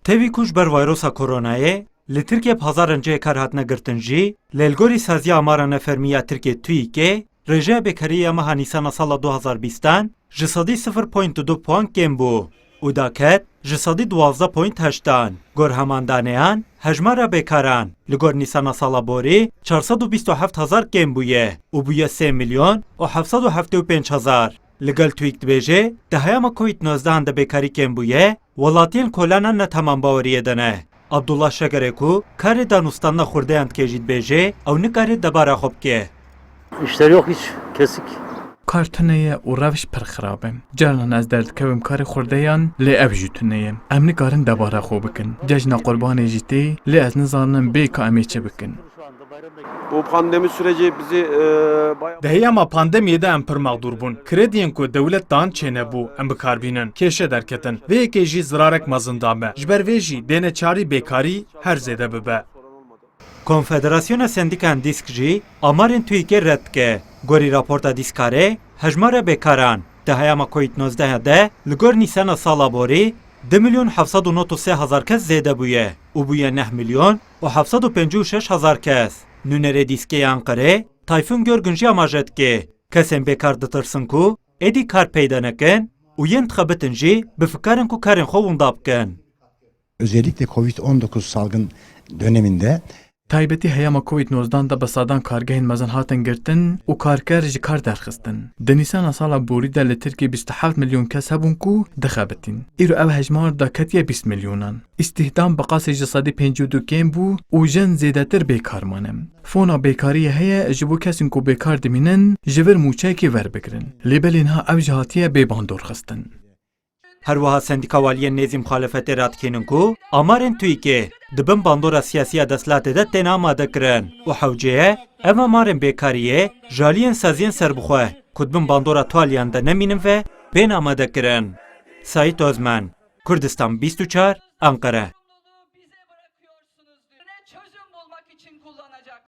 Tevî ku ji ber vîrusa koronayê li Tirkiye pazaran cihê kar hatine girtin jî, lêlgorî saziya amara nefermiya Tirkiye TÜİKê, rêjeya bêkariyê meha Nîsana sala 2020 ji sedî 0.2 puan kêm bû û daket ji sedî 12.8. Gor hemandaneyan, hejmara bêkaran li gor Nîsana sala borî 427,000 kêm bûye û bûye 3 milyon û 775,000. Li gel TÜİK dibêje, di heyama COVID-19 de bêkarî kêm bûye, welatiyên kolanan ne temam baweriyê de ne. Abdullah Şekerê ku karê danûstana xurdeyan dike jî dibêje, ew nikare debara xwe bike. İşler yok hiç kesik. Kar tuneye û reviş pir xirab e. Caran ez derdikevim karê xurdeyan lê ev jî tuneye. Em nikarin debara xwe bikin. Cejna qurbanê jî tê lê ez nizanim bê ka em ê çi bikin. Bu pandemi süreci bizi bayağı... Di heyama pandemiyê de em pir mexdûr bûn. Krediyên ku dewlet dan çênebû em bikarbînin, kêşe derketin. Vê yekê jî zirarek mezin dame. Ji ber vê jî dêne çarî bêkarî her zêde bibe. Konfederasyona Sendikan Dîsk jî amarên TÜİKê red dike. Gorî raporta dîskarê, hejmara bêkaran di heyama COVID-19 de li gor Nîsana sala borî 2.793.000 kes zêde bûye û bûye 9 milyon û 756,000 kes. Nûnerê dîskê Ankarê, Tayfun Görgün jî amaje dike. Kesên bêkar ditirsin ku êdî kar peyda nekin û yên dixebitin jî bifikarin ku karên xwe wenda bikin. Özellikle Covid-19 salgın döneminde Taybetî heyama COVID-19 de bi sadan kargehên mezin hatin girtin û karker ji kar derxistin. Di Nîsana sala borî de li Tirkiye 27 milyon kes hebûn ku dixebitin. Îro ev hejmar da ketiye 20 milyonan. İstihdam bi qasî ji sedî 52 kêm bû û jin zêdetir bêkar manin. Fona bêkariyê heye ji bo kesên ku bêkar dimînin ji vir mûçekê werbigirin. Lêbelên ha ev jî hatiye bêbandor xistin. Herwiha Sendîka Waliyên Nêzî Muxalefetê radikênin ku amarên TÜİKê di bin bandora siyasî ya deshilatê de tên amadekirin û hewceye ev amarên bêkariyê ji aliyên saziyên serbixwe ku di bin bandora Tualiyan de nemînin ve bên amadekirin. Saîd Özmen, Kurdistan 24, Ankara.